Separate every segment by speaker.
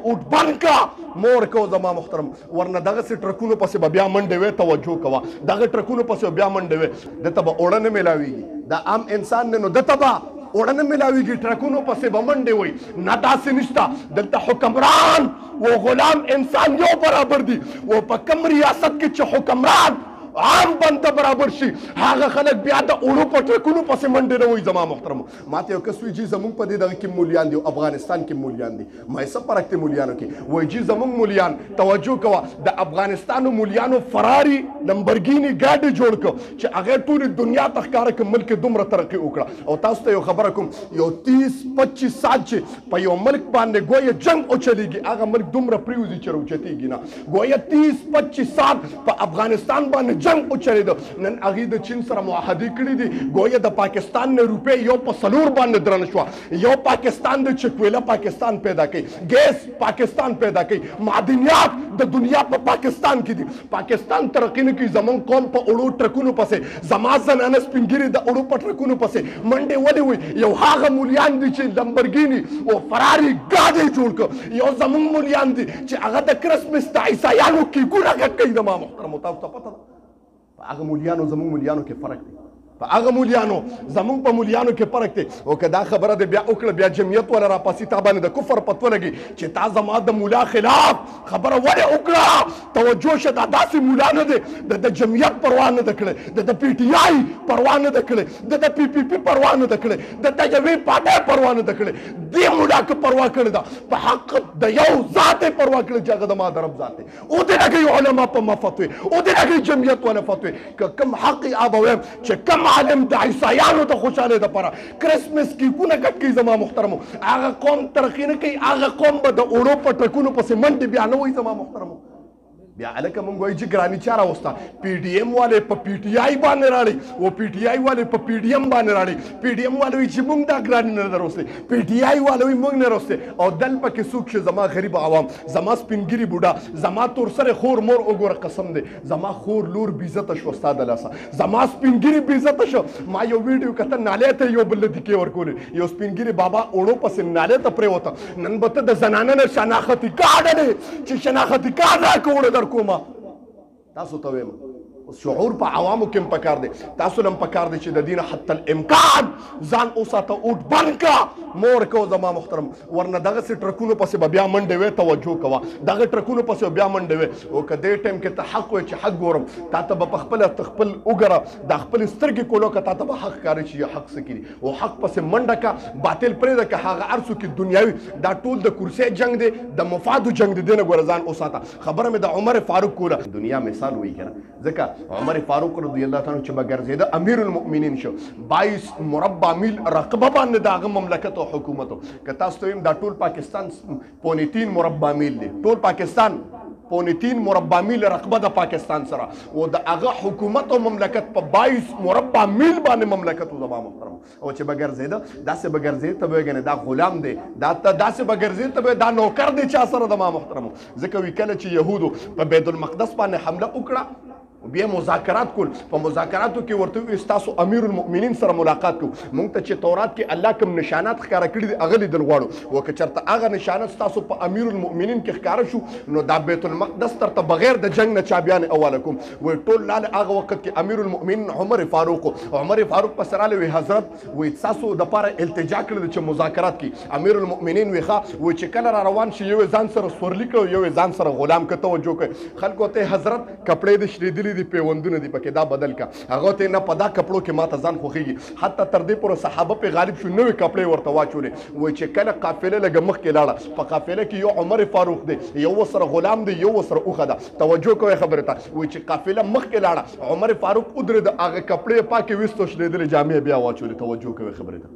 Speaker 1: اوټ بند کا مور کو زما محترم ورنه دغه سي ټرکونو پسې به بیا منډې وې توجه کوه دغه ټرکونو پسې بیا منډې وې دته به اوړه نه میلاویږي دا عام انسان نه نو دته به اوړه نه میلاویږي ټرکونو پسې به منډې وي نه داسې نشته دلته حکمران و غلام انسان یو برابر دي و په کوم ریاست کې چې حکمران عام بنده برابر شي هغه خلک بیا د اوړو په ټرکونو پسې منډې نه وایي زما محترمو ماته یو کس وایي جي زمونږ په دې دغه کې مولیان دي افغانستان کې مولیان دي ما یې څه فرق دی مولیانو کې وایي جي زمونږ مولیان توجه کوه د افغانستانو مولیانو فراري لمبرګیني ګاډي جوړ کړ چې هغه ټولې دنیا ته ښکاره کړ ملک دومره ترقي وکړه او تاسو ته یو خبره کوم یو 30-25 سال چې په یو ملک باندې ګویا جنگ وچلیږي هغه ملک دومره پریوزي چې راوچتېږي نه ګویا 30-25 سال په افغانستان باندې جنگ اوچلیدو نن هغې د چین سره معاهدې کړي دي ګویا د پاکستان نه روپۍ یو په 4 باندې درنه شوه یو پاکستان د چکویله پاکستان پیدا کوي ګیس پاکستان پیدا کوي معدنیات د دنیا په پاکستان کې دي پاکستان ترقي نه کوي زمونږ قوم په اوړو ټرکونو پسې زما زنانه سپین ګیري د اوړو په ټرکونو پسې منډې ولې وي یو هغه مولیان دي چې لمبرګیني او فراري ګاډۍ جوړ کړ یو زمونږ مولیان دي چې هغه د کرسمس د عیسایانو کیکونه ګډ کوي زما محترمو تاسو ته پته ده په هغه مولیانو زمونږ مولیانو کې فرق دی په هغه مولیانو زمونږ په مولیانو کې فرق دی او که دا خبره دې بیا وکړه بیا جمعیت والا راپاسي تا باندې د کفر پتو لګي چې تا زما د مولا خلاف خبره ولې وکړه توجه شه دا داسې مولا نه دی د جمعیت پروا نه ده کړې د پی ټي آی پروا نه ده کړې د پی پی پي پروا نه ده کړې د یوې پارټۍ پروا نه ده کړې دې مولا که پروا کړې ده په حق د یو ذات یې پروا کړې چې هغه د ما د رب ذات دی او دې نه کوي علما په ما فتوې او دې نه کوي جمعیت والا فتوې که کوم حق یې آب ویم چې کوم عالم د عیسایانو ته خوشحالۍ دپاره کرسمس کیکونه ګډ کوي زما محترمو هغه قوم ترقي نه کوي هغه قوم به د اوړو په ټرکونو پسې منډې بیا نه وایي زما محترمو بیا هلکه مونږ وایي چې ګراني چا راوسته پی ډي ایم والے په پی ټي آی باندې راړي او پی ټي آی والے په پی ډي ایم باندې راړي پی ډي ایم والے وایي چې مونږ دا ګراني نه راوستې پی ټي آی والے وایي مونږ نه راوستې او دل پکې څوک چې زما غریب عوام زما سپینګیري بوډا زما تور سره خور مور وګوره قسم دی زما خور لور بېعزته شوه ستا د لاسه زما سپینګیري بېعزته شو ما یو ویډیو کته نالۍ ته یو بل دکې ورکولې یو سپینګیري بابا اوړو پسې نالۍ ته پرېوته نن به ته د زنانه نه شناختي کارډ دی چې شناختي کارډ راکړه اوړه در کومه تاسو ته وایم شعور په عوامو کې هم پکار دی تاسو له هم پکار دی چې د دې نه حتی الامکان ځان وساته اوټ بند کا مور کو زما محترم ورنه دغسې ټرکونو پسې به بیا منډې وې توجه کوه دغه ټرکونو پسې به بیا منډې وې او که دې ټایم کې ته حق وایې چې حق ګورم تا ته به په خپله خپل وګوره دا خپلې سترګې کولو که تا ته به حق ښکاري چې حق څه کړي او حق پسې منډه کا باطل پرېږده که هغه هر څوک دنیاوي دا ټول د کرسۍ جنګ دی د مفادو جنګ دی دې نه ګوره ځان وساته خبره مې د عمر فاروق کوله دنیا مثال وایي که نه ځکه عمر فاروق رضی الله تعالی چې به ګرځېده امیر المؤمنین شو 22 مربع میل رقبه باندې د هغه مملکت او حکومت که تاسو ته دا ټول پاکستان 3.5 مربع میل دی ټول پاکستان 3.5 مربع میل رقبه د پاکستان سره او د هغه حکومت او مملکت په 22 مربع میل باندې مملکت او زما محترم او چې به ګرځېده داسې به ګرځېد ته به وایي دا غلام دی داسې به ګرځېد ته به دا نوکر دی چا سره د ما محترمو ځکه وی کله چې یهودو په بیت المقدس باندې حمله وکړه بیا مذاکرات کول په مذاکراتو کې ورته وایي ستاسو امیر المؤمنین سره ملاقات کوو موږ ته چې تورات کې الله کوم نشانات ښکاره کړي دي هغه لیدل غواړو او که چېرته هغه نشانات ستاسو په امیر المؤمنین کې ښکاره شو نو دا بیت المقدس درته بغیر د جنګ نه چا بیان اوله کوم وایي ټول لاله هغه وخت کې امیر المؤمنین عمر فاروق پسې رالی وایي حضرت وایي ستاسو دپاره التجا کړې ده چې مذاکرات کړي امیر المؤمنین وایي ښه وایي چې کله را روان شي یو یې ځان سره سورلي کړو یو یې ځان سره غلام که توجه کوئ خلکو ته حضرت کپړې دې شرېدلي دي پیوندونه دي پکې دا بدل کا هغه ته نه په دا کپړو کې ماته ځان خوښېږي حتی تر دې پورې صحابه پې غالب شو نوې کپړې ورته واچولې وایي چې کله قافله لږه مخکې لاړه په قافله کې یو عمر فاروق دی یو ورسره غلام دی یو ورسره اوښه ده توجه کوئ خبرې ته وایي چې قافله مخکې لاړه عمر فاروق ودرېده هغه کپړې پاکې ویستو شلېدلې جامې بیا واچولې توجه کوئ خبرې ته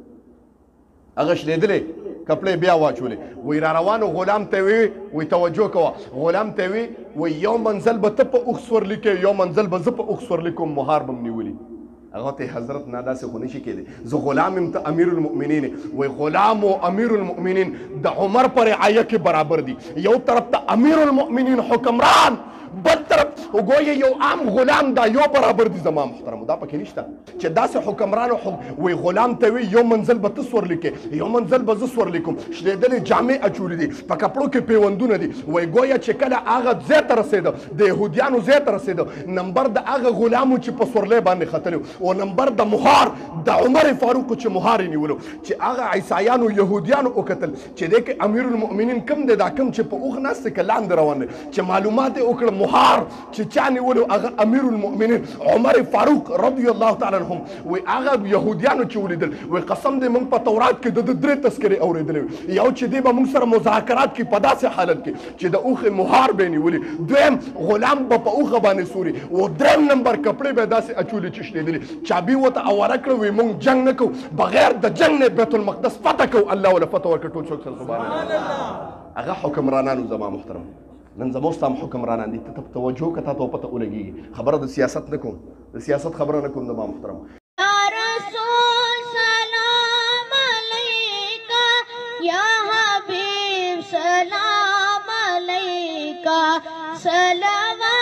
Speaker 1: هغه شلېدلې کپړې بیا واچولې وایي را روانو غلام ته وایي توجه کوه غلام ته وایي یو منزل به ته په اوښ سورلي کوې یو منزل به زه په اوښ سورلي کوم مهار به م نیولي هغه ته حضرت نه داسې خو نشي کېدی زه غلام یم ته امیر المؤمنین وایي غلام او امیر المؤمنین د عمر په رعایه کې برابر دي یو طرف ته امیر المؤمنین حکمران بل طرف وګویا یو عام غلام دا یو برابر دي زما محترم دا پکې نشته چې داسې حکمران وي غلام ته وي یو منزل به ته سور لیکې یو منزل به زه سور لیکم شلېدلې جامې اچولې دي په کپړو کې پیوندونه دي وایي ګویا چې کله هغه ځای ته رسېده د یهودیانو ځای ته رسېده نمبر د هغه غلامو چې په سورلۍ باندې ختلی او نمبر د مهار د عمر فاروق چې مهار یې نیولو چې هغه عیسایانو یهودیانو وکتل چې دی کې امیر المؤمنین کم دی دا کم چې په اوښ ناست دی که لاندې روان دی چې معلومات یې وکړه مهار چې چا نیولو هغه امیر المؤمنین عمر فاروق رضی الله تعالی عنهم وایي هغه یهودیانو چې ولیدل وایي قسم دی موږ په تورات کې د ده 3 تذکرې اورېدلې وي یو چې دی به موږ سره مذاکرات کې په داسې حالت کې چې د اوښې مهار به یې نیولي دویم غلام به په اوښه باندې سوري او دریم نمبر کپړې به یې داسې اچولې چې شلېدلې چابي ورته اواره کړه وایي موږ جنګ نه کوو بغیر د جنګ نه بیت المقدس فتح کوو الله وله فتح ورکړه ټول څوک سره سبحان الله هغه حکمرانانو زما محترم نن زما اوس هم حکمرانان دي ته توجه که تا ته پته ولګېږي خبره د سیاست نه کوم د سیاست خبره نه کوم زما محترم
Speaker 2: सलाम अलैका सलाम